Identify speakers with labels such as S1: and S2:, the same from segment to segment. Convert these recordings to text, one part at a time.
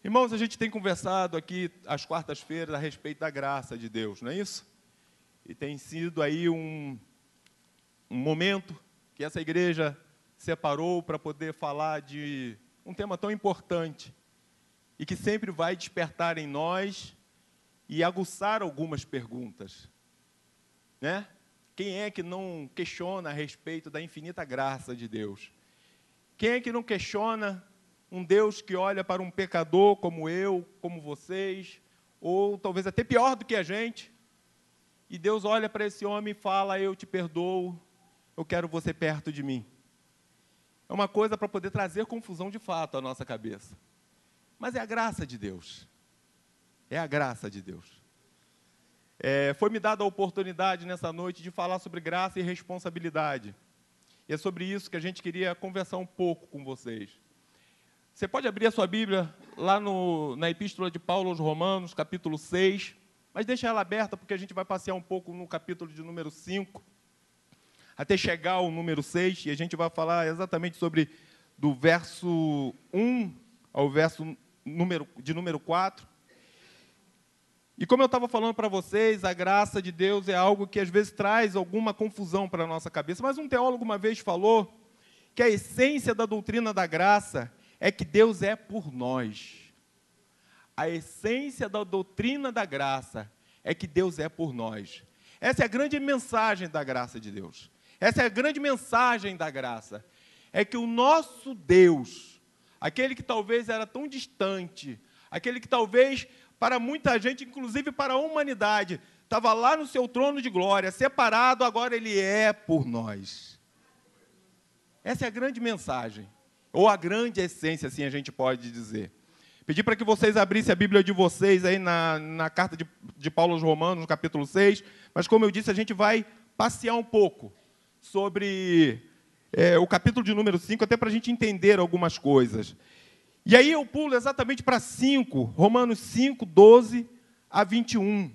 S1: Irmãos, a gente tem conversado aqui às quartas-feiras a respeito da graça de Deus, não é isso? E tem sido aí um momento que essa igreja separou para poder falar de um tema tão importante e que sempre vai despertar em nós e aguçar algumas perguntas, né? Quem é que não questiona a respeito da infinita graça de Deus? Quem é que não questiona um Deus que olha para um pecador como eu, como vocês, ou talvez até pior do que a gente, e Deus olha para esse homem e fala: eu te perdoo, eu quero você perto de mim. É uma coisa para poder trazer confusão de fato à nossa cabeça. Mas é a graça de Deus. É a graça de Deus. Foi-me dada a oportunidade nessa noite de falar sobre graça e responsabilidade. E é sobre isso que a gente queria conversar um pouco com vocês. Você pode abrir a sua Bíblia lá na Epístola de Paulo aos Romanos, capítulo 6, mas deixa ela aberta porque a gente vai passear um pouco no capítulo de número 5, até chegar ao número 6, e a gente vai falar exatamente sobre do verso 1 ao verso número 4. E como eu estava falando para vocês, a graça de Deus é algo que às vezes traz alguma confusão para a nossa cabeça, mas um teólogo uma vez falou que a essência da doutrina da graça é que Deus é por nós. A essência da doutrina da graça é que Deus é por nós. Essa é a grande mensagem da graça de Deus. Essa é a grande mensagem da graça. É que o nosso Deus, aquele que talvez era tão distante, aquele que talvez para muita gente, inclusive para a humanidade, estava lá no seu trono de glória, separado, agora Ele é por nós. Essa é a grande mensagem. Ou a grande essência, assim a gente pode dizer. Pedi para que vocês abrissem a Bíblia de vocês aí na carta de Paulo aos Romanos, no capítulo 6, mas como eu disse, a gente vai passear um pouco sobre o capítulo de número 5, até para a gente entender algumas coisas. E aí eu pulo exatamente para 5, Romanos 5, 12 a 21.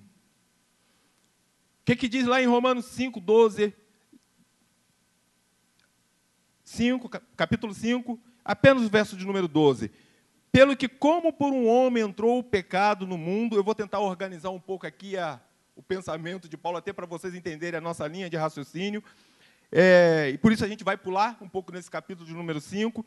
S1: O que diz lá em Romanos 5, 12? Capítulo 5, apenas o verso de número 12. Pelo que, como por um homem entrou o pecado no mundo, eu vou tentar organizar um pouco aqui o pensamento de Paulo, até para vocês entenderem a nossa linha de raciocínio, e por isso a gente vai pular um pouco nesse capítulo de número 5.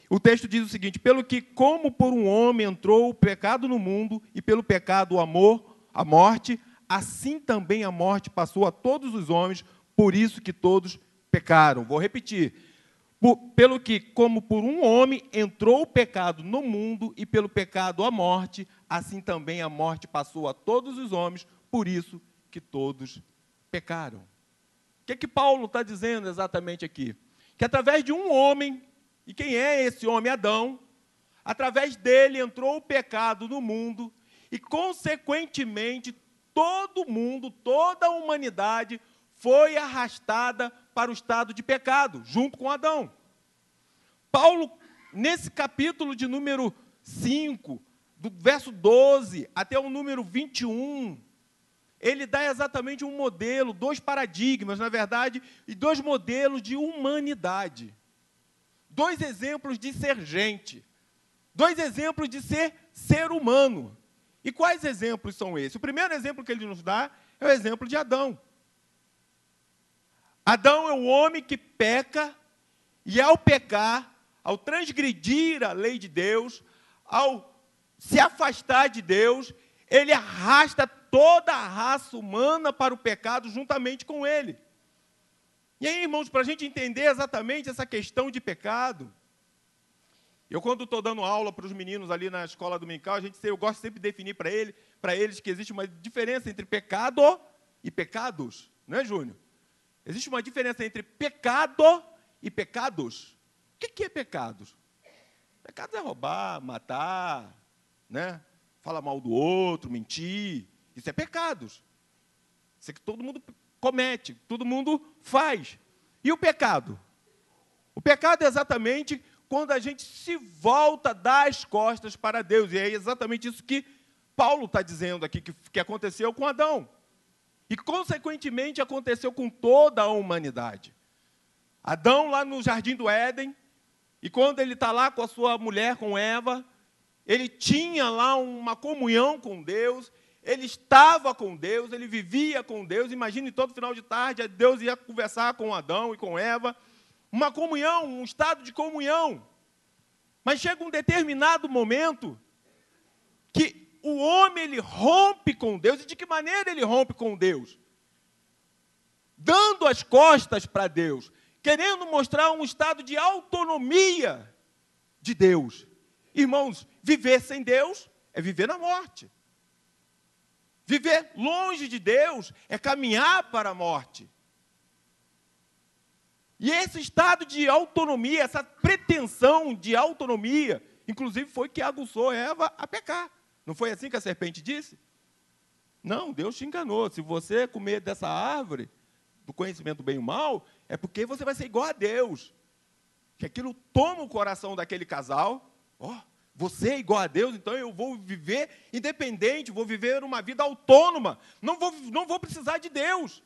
S1: O texto diz o seguinte: pelo que, como por um homem entrou o pecado no mundo, e pelo pecado a morte, assim também a morte passou a todos os homens, por isso que todos pecaram. Vou repetir. Pelo que, como por um homem entrou o pecado no mundo, e pelo pecado a morte, assim também a morte passou a todos os homens, por isso que todos pecaram. O que Paulo está dizendo exatamente aqui? Que através de um homem, e quem é esse homem? Adão, através dele entrou o pecado no mundo, e consequentemente todo mundo, toda a humanidade foi arrastada para o estado de pecado, junto com Adão. Paulo, nesse capítulo de número 5, do verso 12 até o número 21, ele dá exatamente um modelo, dois paradigmas, na verdade, e dois modelos de humanidade. Dois exemplos de ser gente. Dois exemplos de ser humano. E quais exemplos são esses? O primeiro exemplo que ele nos dá é o exemplo de Adão. Adão é o homem que peca, e ao pecar, ao transgredir a lei de Deus, ao se afastar de Deus, ele arrasta toda a raça humana para o pecado juntamente com ele. E aí, irmãos, para a gente entender exatamente essa questão de pecado, eu, quando estou dando aula para os meninos ali na escola dominical, eu gosto sempre de definir para eles que existe uma diferença entre pecado e pecados, não é, Júnior? Existe uma diferença entre pecado e pecados. O que é pecados? Pecado é roubar, matar, né? Falar mal do outro, mentir. Isso é pecados. Isso é que todo mundo comete, todo mundo faz. E o pecado? O pecado é exatamente quando a gente se volta das costas para Deus. E é exatamente isso que Paulo está dizendo aqui, que aconteceu com Adão. E, consequentemente, aconteceu com toda a humanidade. Adão, lá no Jardim do Éden, e quando ele está lá com a sua mulher, com Eva, ele tinha lá uma comunhão com Deus, ele estava com Deus, ele vivia com Deus. Imagine todo final de tarde, Deus ia conversar com Adão e com Eva. Uma comunhão, um estado de comunhão. Mas chega um determinado momento que o homem ele rompe com Deus. E de que maneira ele rompe com Deus? Dando as costas para Deus, querendo mostrar um estado de autonomia de Deus. Irmãos, viver sem Deus é viver na morte. Viver longe de Deus é caminhar para a morte. E esse estado de autonomia, essa pretensão de autonomia, inclusive foi que aguçou Eva a pecar. Não foi assim que a serpente disse? Não, Deus te enganou. Se você comer dessa árvore, do conhecimento do bem e do mal, é porque você vai ser igual a Deus. Que aquilo toma o coração daquele casal. Você é igual a Deus, então eu vou viver independente, vou viver uma vida autônoma. Não vou precisar de Deus.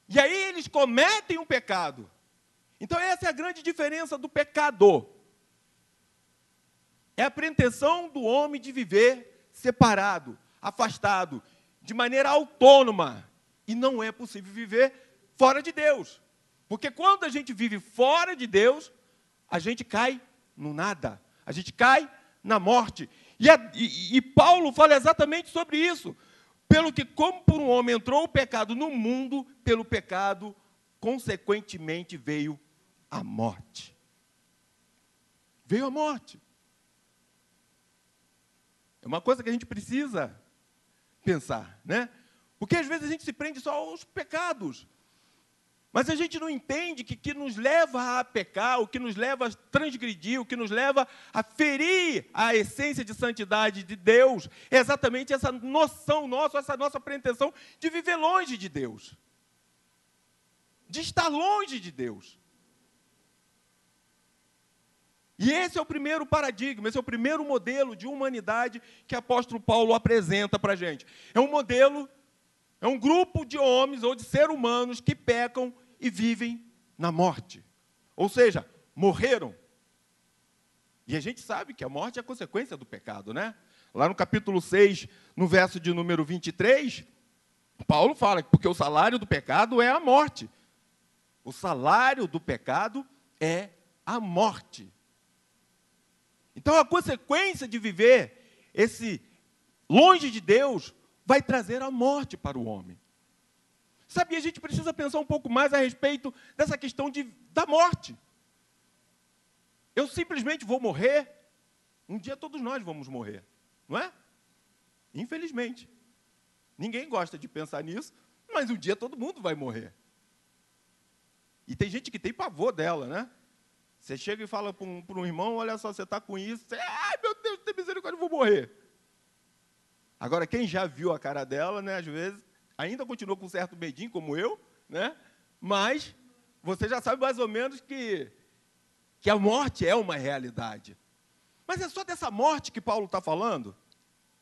S1: E aí eles cometem um pecado. Então essa é a grande diferença do pecador. É a pretensão do homem de viver separado, afastado, de maneira autônoma. E não é possível viver fora de Deus. Porque quando a gente vive fora de Deus, a gente cai no nada. A gente cai na morte. E Paulo fala exatamente sobre isso. Pelo que, como por um homem entrou o pecado no mundo, pelo pecado, consequentemente, veio a morte. Veio a morte. É uma coisa que a gente precisa pensar, né? Porque às vezes a gente se prende só aos pecados. Mas a gente não entende que o que nos leva a pecar, o que nos leva a transgredir, o que nos leva a ferir a essência de santidade de Deus, é exatamente essa noção nossa, essa nossa pretensão de viver longe de Deus. De estar longe de Deus. E esse é o primeiro paradigma, esse é o primeiro modelo de humanidade que o apóstolo Paulo apresenta para a gente. É um modelo, é um grupo de homens ou de seres humanos que pecam e vivem na morte. Ou seja, morreram. E a gente sabe que a morte é a consequência do pecado, né? Lá no capítulo 6, no verso de número 23, Paulo fala que porque o salário do pecado é a morte. O salário do pecado é a morte. Então, a consequência de viver esse longe de Deus vai trazer a morte para o homem. Sabe, a gente precisa pensar um pouco mais a respeito dessa questão da morte. Eu simplesmente vou morrer? Um dia todos nós vamos morrer, não é? Infelizmente. Ninguém gosta de pensar nisso, mas um dia todo mundo vai morrer. E tem gente que tem pavor dela, né? Você chega e fala para um irmão, olha só, você está com isso. Você, ai, meu Deus, tem misericórdia, eu vou morrer. Agora, quem já viu a cara dela, né, às vezes, ainda continua com um certo medinho, como eu, né? Mas você já sabe mais ou menos que a morte é uma realidade. Mas é só dessa morte que Paulo está falando?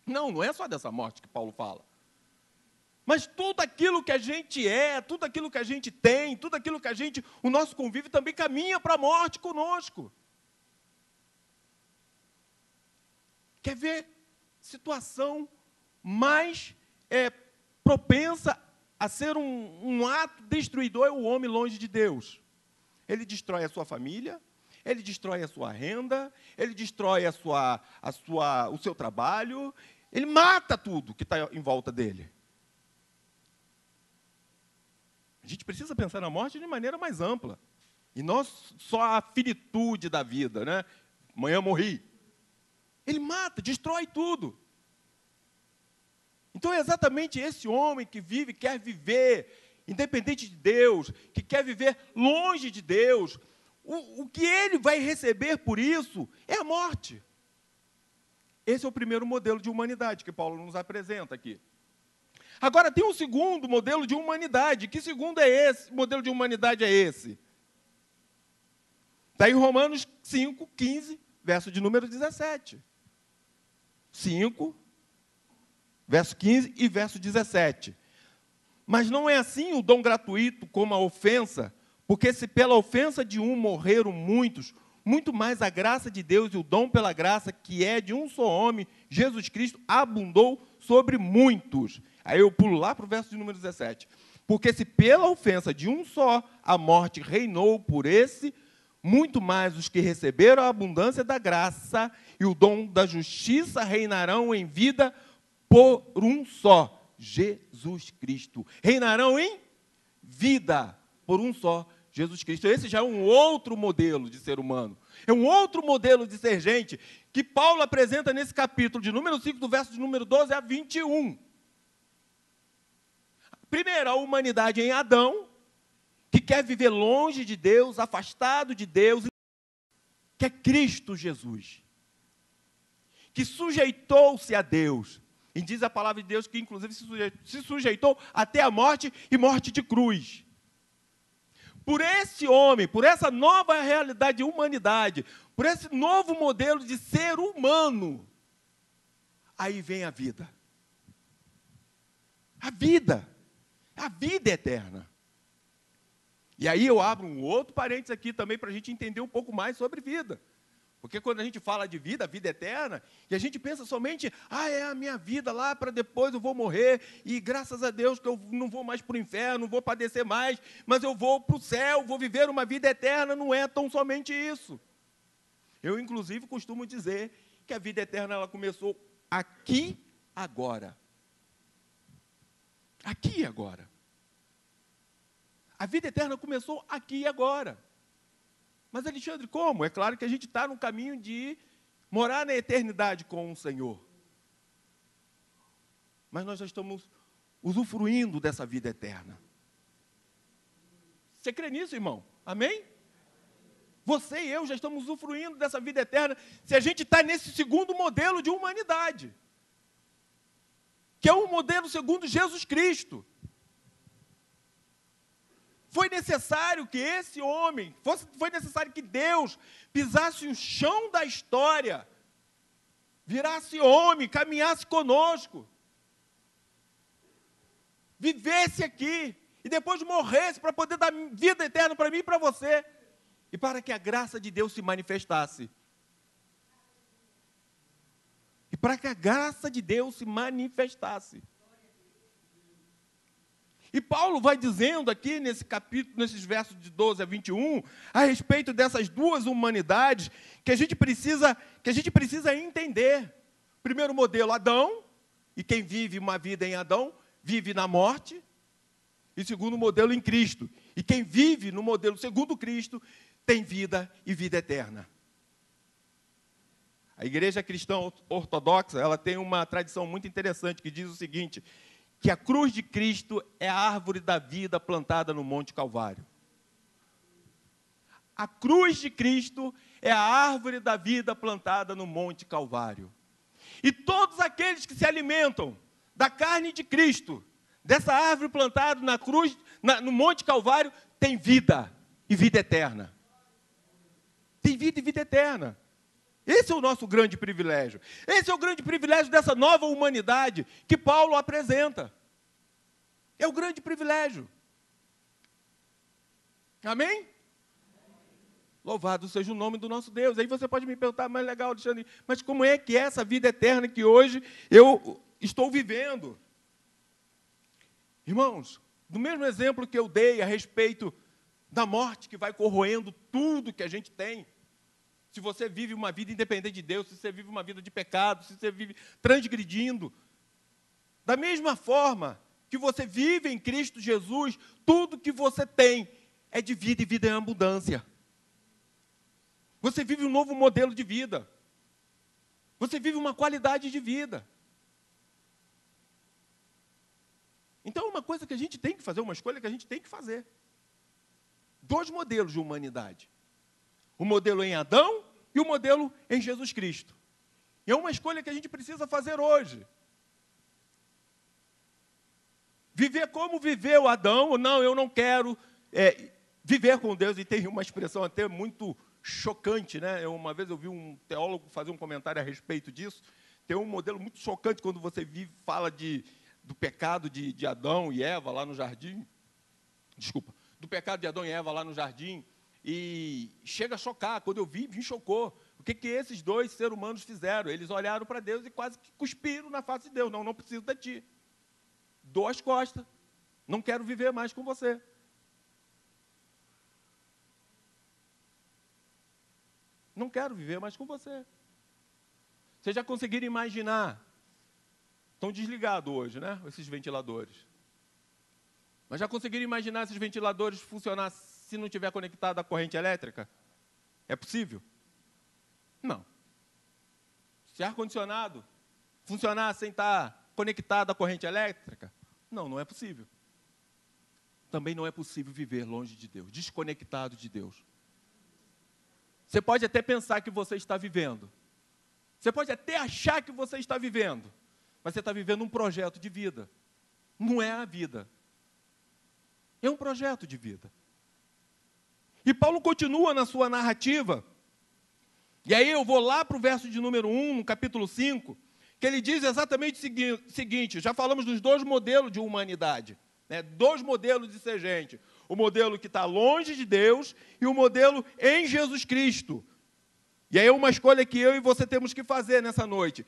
S1: Não, não é só dessa morte que Paulo fala. Mas tudo aquilo que a gente é, tudo aquilo que a gente tem, tudo aquilo que o nosso convívio também caminha para a morte conosco. Quer ver situação mais propensa a ser um ato destruidor é o homem longe de Deus. Ele destrói a sua família, ele destrói a sua renda, ele destrói o seu trabalho, ele mata tudo que está em volta dele. A gente precisa pensar na morte de maneira mais ampla. E não só a finitude da vida, né? Amanhã morri. Ele mata, destrói tudo. Então é exatamente esse homem que vive, quer viver independente de Deus, que quer viver longe de Deus. O que ele vai receber por isso é a morte. Esse é o primeiro modelo de humanidade que Paulo nos apresenta aqui. Agora, tem um segundo modelo de humanidade. Que segundo é esse? Modelo de humanidade é esse? Está em Romanos 5, 15, verso de número 17. 5, verso 15 e verso 17. Mas não é assim o dom gratuito como a ofensa, porque se pela ofensa de um morreram muitos, muito mais a graça de Deus e o dom pela graça, que é de um só homem, Jesus Cristo, abundou sobre muitos. Aí eu pulo lá para o verso de número 17. Porque se pela ofensa de um só a morte reinou por esse, muito mais os que receberam a abundância da graça e o dom da justiça reinarão em vida por um só, Jesus Cristo. Reinarão em vida por um só, Jesus Cristo. Esse já é um outro modelo de ser humano. É um outro modelo de ser gente que Paulo apresenta nesse capítulo de número 5, do verso de número 12 a 21. Primeiro, a humanidade em Adão, que quer viver longe de Deus, afastado de Deus, que é Cristo Jesus, que sujeitou-se a Deus. E diz a palavra de Deus que, inclusive, se sujeitou até a morte e morte de cruz. Por esse homem, por essa nova realidade de humanidade, por esse novo modelo de ser humano, aí vem a vida. A vida eterna. E aí eu abro um outro parênteses aqui também para a gente entender um pouco mais sobre vida. Porque quando a gente fala de vida, a vida eterna, e a gente pensa somente, é a minha vida lá para depois eu vou morrer, e graças a Deus que eu não vou mais para o inferno, não vou padecer mais, mas eu vou para o céu, vou viver uma vida eterna, não é tão somente isso. Eu, inclusive, costumo dizer que a vida eterna ela começou aqui, agora. Aqui e agora. A vida eterna começou aqui e agora. Mas, Alexandre, como? É claro que a gente está no caminho de morar na eternidade com o Senhor. Mas nós já estamos usufruindo dessa vida eterna. Você crê nisso, irmão? Amém? Você e eu já estamos usufruindo dessa vida eterna se a gente está nesse segundo modelo de humanidade, que é um modelo segundo Jesus Cristo. Foi necessário que esse homem, foi necessário que Deus pisasse o chão da história, virasse homem, caminhasse conosco, vivesse aqui, e depois morresse para poder dar vida eterna para mim e para você, e para que a graça de Deus se manifestasse. E para que a graça de Deus se manifestasse. E Paulo vai dizendo aqui nesse capítulo, nesses versos de 12 a 21, a respeito dessas duas humanidades que a gente precisa entender. Primeiro modelo, Adão, e quem vive uma vida em Adão, vive na morte. E segundo modelo, em Cristo. E quem vive no modelo segundo Cristo, tem vida e vida eterna. A Igreja Cristã Ortodoxa, ela tem uma tradição muito interessante que diz o seguinte, que a cruz de Cristo é a árvore da vida plantada no Monte Calvário. A cruz de Cristo é a árvore da vida plantada no Monte Calvário. E todos aqueles que se alimentam da carne de Cristo, dessa árvore plantada na cruz, no Monte Calvário, têm vida e vida eterna. Tem vida e vida eterna. Esse é o nosso grande privilégio. Esse é o grande privilégio dessa nova humanidade que Paulo apresenta. É o grande privilégio. Amém? Louvado seja o nome do nosso Deus. Aí você pode me perguntar, mas legal, Alexandre, mas como é que é essa vida eterna que hoje eu estou vivendo? Irmãos, do mesmo exemplo que eu dei a respeito da morte que vai corroendo tudo que a gente tem, se você vive uma vida independente de Deus, se você vive uma vida de pecado, se você vive transgredindo, da mesma forma que você vive em Cristo Jesus, tudo que você tem é de vida e vida em abundância. Você vive um novo modelo de vida. Você vive uma qualidade de vida. Então, é uma coisa que a gente tem que fazer, uma escolha que a gente tem que fazer. Dois modelos de humanidade. O modelo em Adão e o modelo em Jesus Cristo. E é uma escolha que a gente precisa fazer hoje. Viver como viveu Adão, não, eu não quero viver com Deus. E tem uma expressão até muito chocante, né? Uma vez eu vi um teólogo fazer um comentário a respeito disso. Tem um modelo muito chocante quando você fala do pecado de Adão e Eva lá no jardim. Desculpa, do pecado de Adão e Eva lá no jardim. E chega a chocar. Quando eu vi, me chocou. O que esses dois seres humanos fizeram? Eles olharam para Deus e quase que cuspiram na face de Deus. Não, não preciso de ti. Dou as costas. Não quero viver mais com você. Não quero viver mais com você. Vocês já conseguiram imaginar? Estão desligados hoje, né? Esses ventiladores. Mas já conseguiram imaginar esses ventiladores funcionar se não tiver conectado à corrente elétrica? É possível? Não. Se ar-condicionado funcionar sem estar conectado à corrente elétrica? Não, não é possível. Também não é possível viver longe de Deus, desconectado de Deus. Você pode até pensar que você está vivendo. Você pode até achar que você está vivendo. Mas você está vivendo um projeto de vida. Não é a vida. É um projeto de vida. E Paulo continua na sua narrativa. E aí eu vou lá para o verso de número 1, no capítulo 5, que ele diz exatamente o seguinte, já falamos dos dois modelos de humanidade, né? Dois modelos de ser gente. O modelo que está longe de Deus e o modelo em Jesus Cristo. E aí é uma escolha que eu e você temos que fazer nessa noite.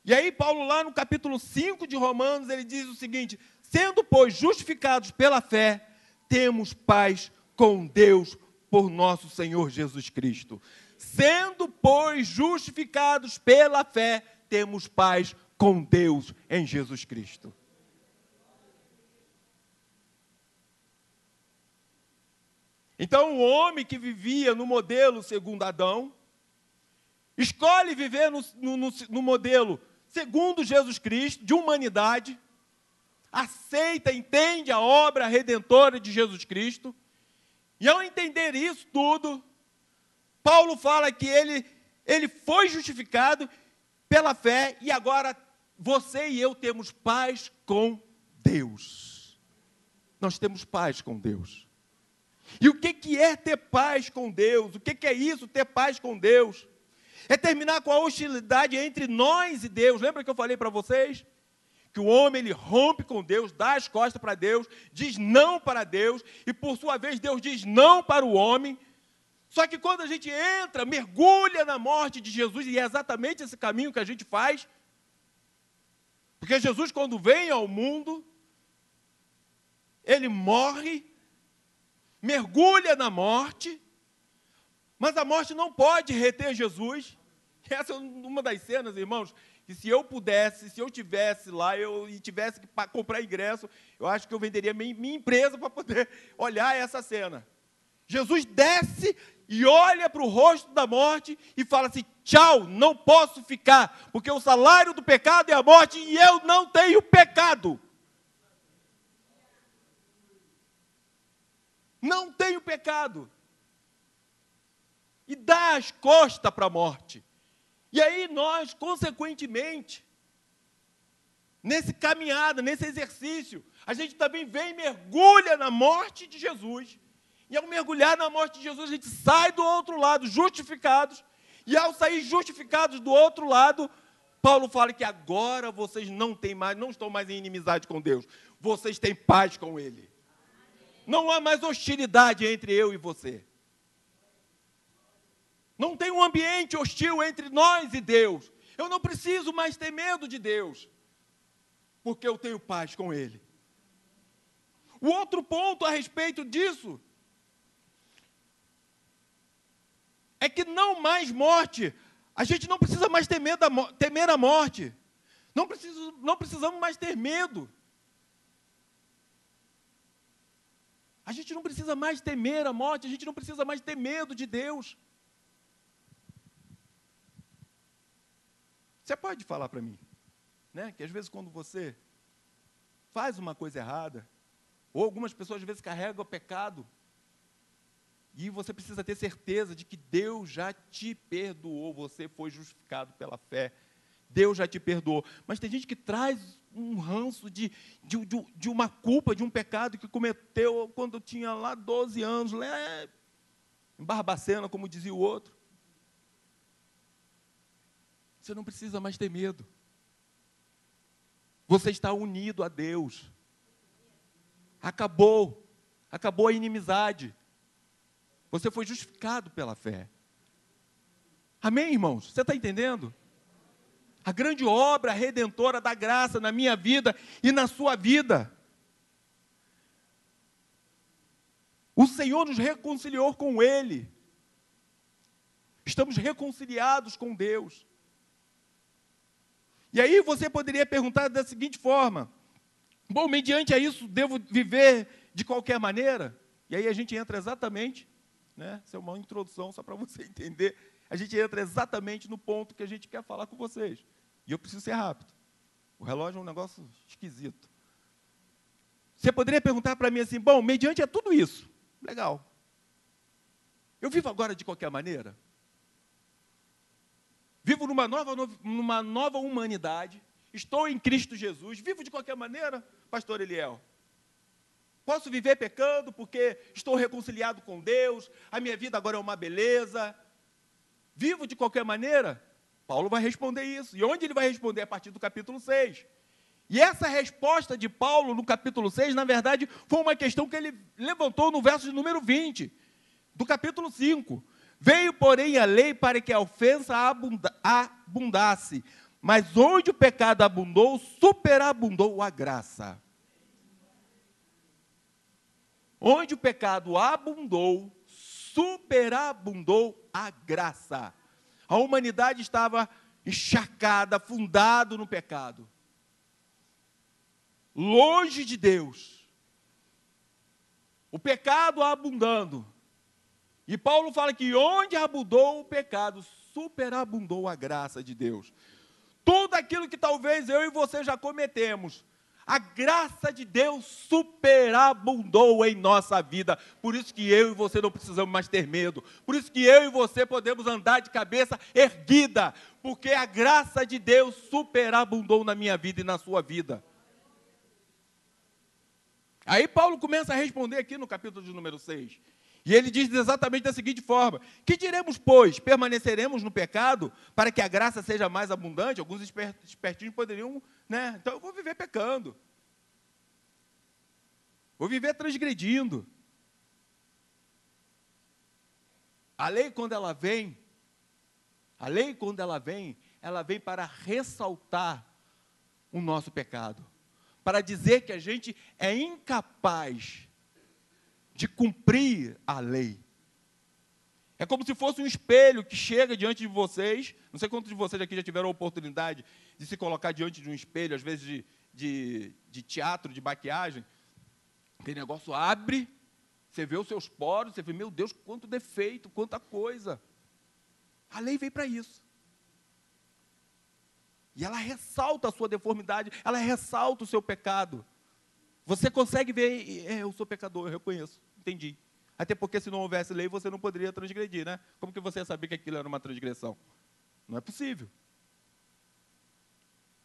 S1: E aí Paulo, lá no capítulo 5 de Romanos, ele diz o seguinte: sendo, pois, justificados pela fé, temos paz com Deus por nosso Senhor Jesus Cristo. Sendo, pois, justificados pela fé, temos paz com Deus em Jesus Cristo. Então, o homem que vivia no modelo segundo Adão, escolhe viver no modelo segundo Jesus Cristo, de humanidade, aceita, entende a obra redentora de Jesus Cristo, e ao entender isso tudo, Paulo fala que ele foi justificado pela fé, e agora você e eu temos paz com Deus. Nós temos paz com Deus. E o que é ter paz com Deus? O que é isso, ter paz com Deus? É terminar com a hostilidade entre nós e Deus. Lembra que eu falei para vocês? Que o homem, ele rompe com Deus, dá as costas para Deus, diz não para Deus, e por sua vez Deus diz não para o homem. Só que quando a gente entra, mergulha na morte de Jesus, e é exatamente esse caminho que a gente faz, porque Jesus, quando vem ao mundo, ele morre, mergulha na morte, mas a morte não pode reter Jesus. Essa é uma das cenas, irmãos, que se eu pudesse, se eu tivesse lá, e tivesse que comprar ingresso, eu acho que eu venderia minha empresa para poder olhar essa cena. Jesus desce e olha para o rosto da morte e fala assim: tchau, não posso ficar, porque o salário do pecado é a morte e eu não tenho pecado. Não tenho pecado. E dá as costas para a morte. E aí nós, consequentemente, nesse caminhada, nesse exercício, a gente também vem e mergulha na morte de Jesus. E ao mergulhar na morte de Jesus, a gente sai do outro lado, justificados. E ao sair justificados do outro lado, Paulo fala que agora vocês não estão mais em inimizade com Deus. Vocês têm paz com Ele. Não há mais hostilidade entre eu e você. Não tem um ambiente hostil entre nós e Deus. Eu não preciso mais ter medo de Deus, porque eu tenho paz com Ele. O outro ponto a respeito disso é que não mais morte. A gente não precisa mais temer a morte. Não precisamos mais ter medo. A gente não precisa mais temer a morte, a gente não precisa mais ter medo de Deus. Você pode falar para mim, né, que às vezes quando você faz uma coisa errada, ou algumas pessoas às vezes carregam o pecado, e você precisa ter certeza de que Deus já te perdoou, você foi justificado pela fé, Deus já te perdoou. Mas tem gente que traz um ranço de uma culpa, de um pecado que cometeu quando tinha lá 12 anos, lá em Barbacena, como dizia o outro. Você não precisa mais ter medo. Você está unido a Deus. Acabou a inimizade. Você foi justificado pela fé. Amém, irmãos? Você está entendendo? A grande obra redentora da graça na minha vida e na sua vida. O Senhor nos reconciliou com Ele. Estamos reconciliados com Deus. E aí você poderia perguntar da seguinte forma: bom, mediante a isso, devo viver de qualquer maneira? E aí a gente entra exatamente, né? Isso é uma introdução só para você entender. A gente entra exatamente no ponto que a gente quer falar com vocês. E eu preciso ser rápido. O relógio é um negócio esquisito. Você poderia perguntar para mim assim: bom, mediante a tudo isso, legal. Eu vivo agora de qualquer maneira? Vivo numa nova humanidade, estou em Cristo Jesus, vivo de qualquer maneira, pastor Eliel? Posso viver pecando porque estou reconciliado com Deus, a minha vida agora é uma beleza? Vivo de qualquer maneira? Paulo vai responder isso. E onde ele vai responder? A partir do capítulo 6. E essa resposta de Paulo no capítulo 6, na verdade, foi uma questão que ele levantou no verso de número 20, do capítulo 5. Veio, porém, a lei para que a ofensa abundasse, mas onde o pecado abundou, superabundou a graça. Onde o pecado abundou, superabundou a graça. A humanidade estava encharcada, afundada no pecado. Longe de Deus. O pecado abundando. E Paulo fala que onde abundou o pecado, superabundou a graça de Deus. Tudo aquilo que talvez eu e você já cometemos, a graça de Deus superabundou em nossa vida. Por isso que eu e você não precisamos mais ter medo. Por isso que eu e você podemos andar de cabeça erguida. Porque a graça de Deus superabundou na minha vida e na sua vida. Aí Paulo começa a responder aqui no capítulo de número 6. E ele diz exatamente da seguinte forma: que diremos, pois? Permaneceremos no pecado para que a graça seja mais abundante? Alguns espertinhos poderiam, né? Então eu vou viver pecando. Vou viver transgredindo. A lei, quando ela vem, ela vem para ressaltar o nosso pecado. Para dizer que a gente é incapaz de cumprir a lei. É como se fosse um espelho que chega diante de vocês. Não sei quantos de vocês aqui já tiveram a oportunidade de se colocar diante de um espelho, às vezes de teatro, de maquiagem. Aquele negócio abre, você vê os seus poros, você vê, meu Deus, quanto defeito, quanta coisa. A lei veio para isso. E ela ressalta a sua deformidade, ela ressalta o seu pecado. Você consegue ver, eu sou pecador, eu reconheço, entendi. Até porque se não houvesse lei, você não poderia transgredir, né? Como que você ia saber que aquilo era uma transgressão? Não é possível.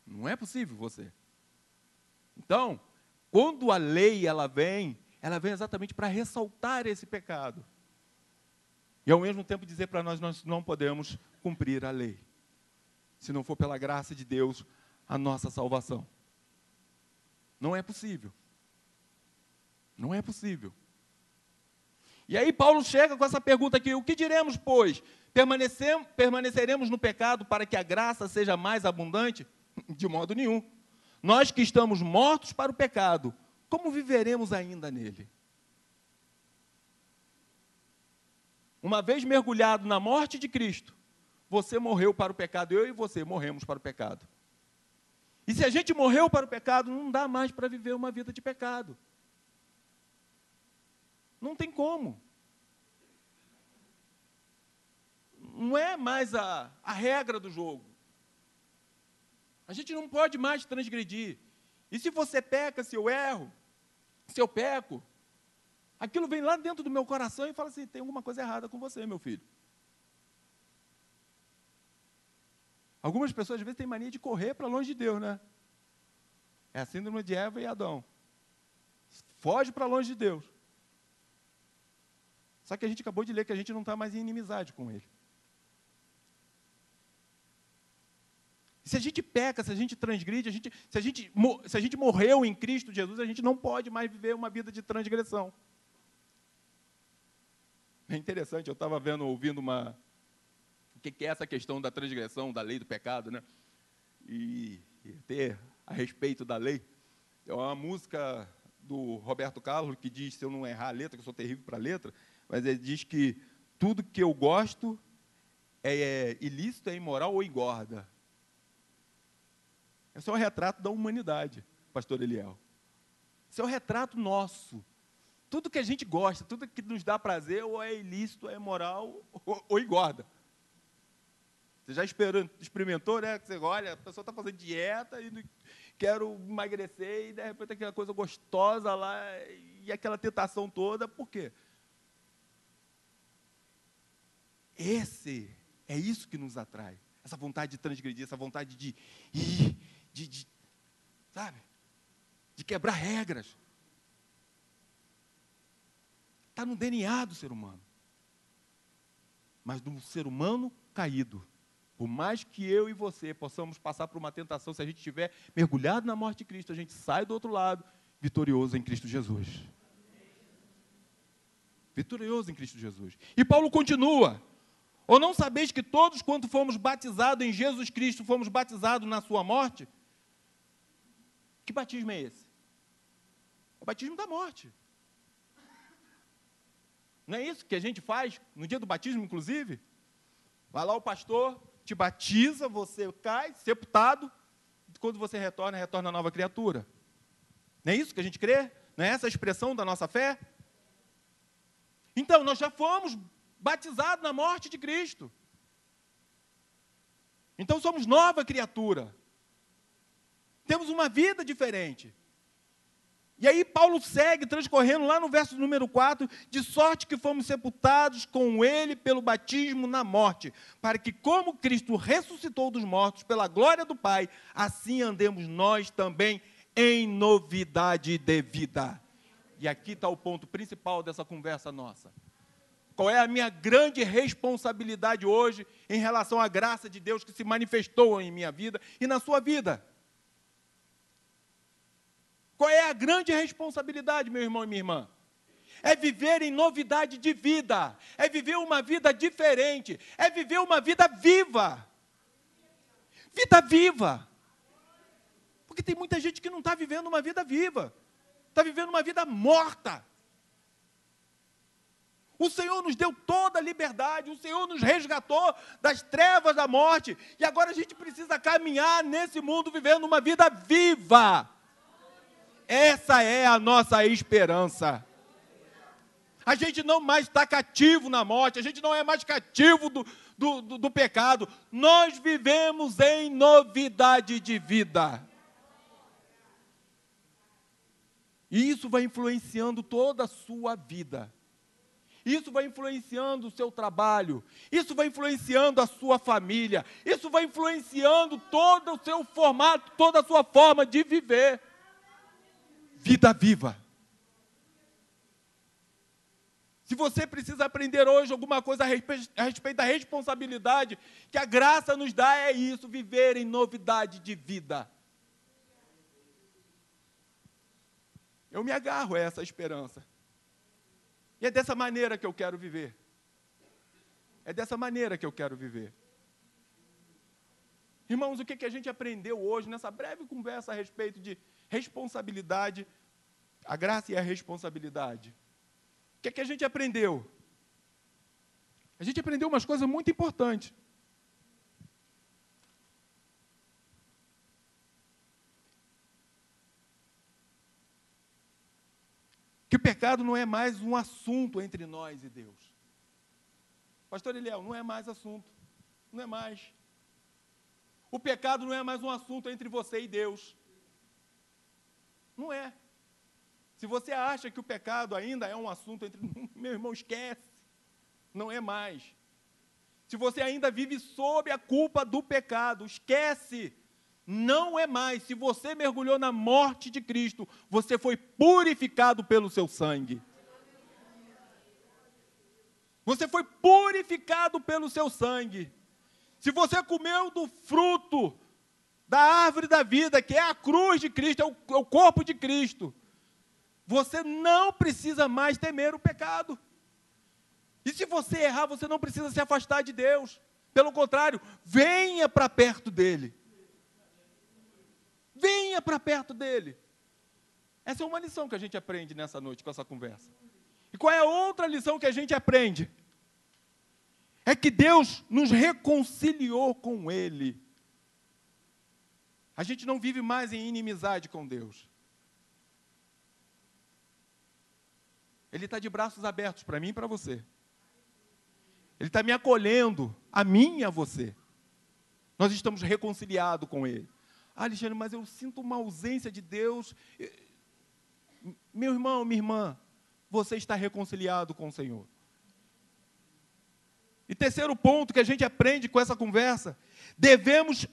S1: Não é possível você. Então, quando a lei ela vem exatamente para ressaltar esse pecado. E ao mesmo tempo dizer para nós não podemos cumprir a lei. Se não for pela graça de Deus, a nossa salvação. Não é possível. Não é possível. E aí Paulo chega com essa pergunta aqui: o que diremos, pois? Permaneceremos no pecado para que a graça seja mais abundante? De modo nenhum. Nós que estamos mortos para o pecado, como viveremos ainda nele? Uma vez mergulhado na morte de Cristo, você morreu para o pecado, eu e você morremos para o pecado. E se a gente morreu para o pecado, não dá mais para viver uma vida de pecado. Não tem como. Não é mais a regra do jogo. A gente não pode mais transgredir. E se você peca, se eu erro, se eu peco, aquilo vem lá dentro do meu coração e fala assim: tem alguma coisa errada com você, meu filho. Algumas pessoas, às vezes, têm mania de correr para longe de Deus, né? É a síndrome de Eva e Adão. Foge para longe de Deus. Só que a gente acabou de ler que a gente não está mais em inimizade com Ele. Se a gente peca, se a gente transgride, se a gente morreu em Cristo Jesus, a gente não pode mais viver uma vida de transgressão. É interessante, eu estava ouvindo o que é essa questão da transgressão, da lei do pecado, né? E ter a respeito da lei. É uma música do Roberto Carlos que diz, se eu não errar a letra, que eu sou terrível para a letra, mas ele diz que tudo que eu gosto é ilícito, é imoral ou engorda. Esse é um retrato da humanidade, pastor Eliel. Esse é um retrato nosso. Tudo que a gente gosta, tudo que nos dá prazer, ou é ilícito, é imoral, ou engorda. Você já experimentou, né? Você olha, a pessoa está fazendo dieta e quero emagrecer, e de repente aquela coisa gostosa lá, e aquela tentação toda, por quê? É isso que nos atrai. Essa vontade de transgredir, essa vontade de sabe? De quebrar regras. Está no DNA do ser humano. Mas do ser humano caído. Por mais que eu e você possamos passar por uma tentação, se a gente estiver mergulhado na morte de Cristo, a gente sai do outro lado, vitorioso em Cristo Jesus. Vitorioso em Cristo Jesus. E Paulo continua. Ou não sabeis que todos, quando fomos batizados em Jesus Cristo, fomos batizados na sua morte? Que batismo é esse? É o batismo da morte. Não é isso que a gente faz no dia do batismo, inclusive? Vai lá o pastor, te batiza, você cai, sepultado, quando você retorna nova criatura. Não é isso que a gente crê? Não é essa a expressão da nossa fé? Então, nós já fomos batizados na morte de Cristo. Então, somos nova criatura. Temos uma vida diferente. E aí Paulo segue transcorrendo lá no verso número 4, de sorte que fomos sepultados com ele pelo batismo na morte, para que como Cristo ressuscitou dos mortos pela glória do Pai, assim andemos nós também em novidade de vida. E aqui está o ponto principal dessa conversa nossa. Qual é a minha grande responsabilidade hoje em relação à graça de Deus que se manifestou em minha vida e na sua vida? Qual é a grande responsabilidade, meu irmão e minha irmã? É viver em novidade de vida, é viver uma vida diferente, é viver uma vida viva. Vida viva. Porque tem muita gente que não está vivendo uma vida viva, está vivendo uma vida morta. O Senhor nos deu toda a liberdade, o Senhor nos resgatou das trevas da morte, e agora a gente precisa caminhar nesse mundo vivendo uma vida viva. Essa é a nossa esperança. A gente não mais está cativo na morte, a gente não é mais cativo do pecado. Nós vivemos em novidade de vida. E isso vai influenciando toda a sua vida. Isso vai influenciando o seu trabalho. Isso vai influenciando a sua família. Isso vai influenciando todo o seu formato, toda a sua forma de viver. Vida viva. Se você precisa aprender hoje alguma coisa a respeito da responsabilidade que a graça nos dá, é isso, viver em novidade de vida. Eu me agarro a essa esperança. E é dessa maneira que eu quero viver. É dessa maneira que eu quero viver. Irmãos, o que a gente aprendeu hoje nessa breve conversa a respeito de responsabilidade, a graça e a responsabilidade? O que a gente aprendeu? A gente aprendeu umas coisas muito importantes. Que o pecado não é mais um assunto entre nós e Deus. Pastor Eliel, não é mais assunto. Não é mais. O pecado não é mais um assunto entre você e Deus. Não é. Se você acha que o pecado ainda é um assunto entre... Meu irmão, esquece. Não é mais. Se você ainda vive sob a culpa do pecado, esquece. Não é mais. Se você mergulhou na morte de Cristo, você foi purificado pelo seu sangue. Você foi purificado pelo seu sangue. Se você comeu do fruto da árvore da vida, que é a cruz de Cristo, é o corpo de Cristo, você não precisa mais temer o pecado. E se você errar, você não precisa se afastar de Deus. Pelo contrário, venha para perto dele. Venha para perto dele. Essa é uma lição que a gente aprende nessa noite com essa conversa. E qual é a outra lição que a gente aprende? É que Deus nos reconciliou com ele. A gente não vive mais em inimizade com Deus. Ele está de braços abertos para mim e para você. Ele está me acolhendo, a mim e a você. Nós estamos reconciliados com ele. Ah, Alexandre, mas eu sinto uma ausência de Deus. Meu irmão, minha irmã, você está reconciliado com o Senhor. E terceiro ponto que a gente aprende com essa conversa, devemos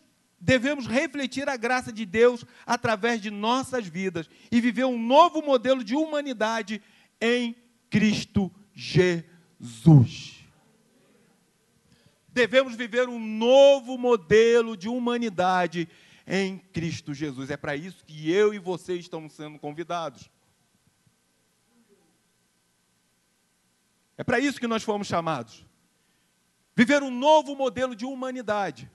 S1: refletir a graça de Deus através de nossas vidas e viver um novo modelo de humanidade em Cristo Jesus. Devemos viver um novo modelo de humanidade em Cristo Jesus. É para isso que eu e você estamos sendo convidados. É para isso que nós fomos chamados. Viver um novo modelo de humanidade.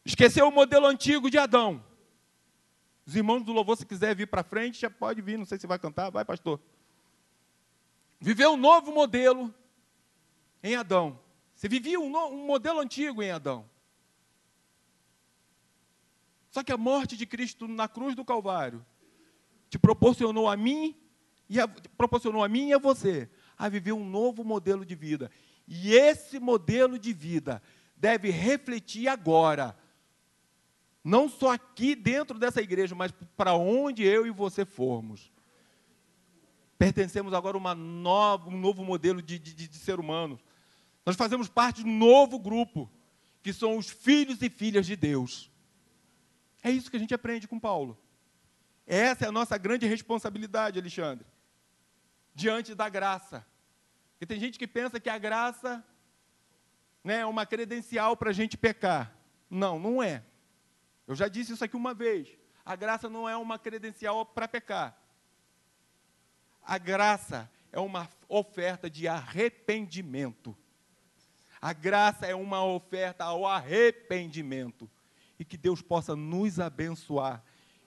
S1: Esquecer o modelo antigo de Adão. Os irmãos do louvor, se quiser vir para frente, já pode vir, não sei se vai cantar, vai, pastor. Viver um novo modelo em Adão. Você vivia um modelo antigo em Adão. Só que a morte de Cristo na cruz do Calvário te proporcionou a mim e a você a viver um novo modelo de vida. E esse modelo de vida deve refletir agora, não só aqui dentro dessa igreja, mas para onde eu e você formos. Pertencemos agora a um novo modelo de ser humano. Nós fazemos parte de um novo grupo, que são os filhos e filhas de Deus. É isso que a gente aprende com Paulo. Essa é a nossa grande responsabilidade, Alexandre, diante da graça. Porque tem gente que pensa que a graça, né, é uma credencial para a gente pecar. Não, não é. Eu já disse isso aqui uma vez. A graça não é uma credencial para pecar. A graça é uma oferta de arrependimento. A graça é uma oferta ao arrependimento. E que Deus possa nos abençoar.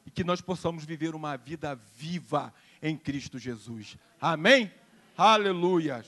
S1: E que nós possamos viver uma vida viva em Cristo Jesus. Amém? Aleluia!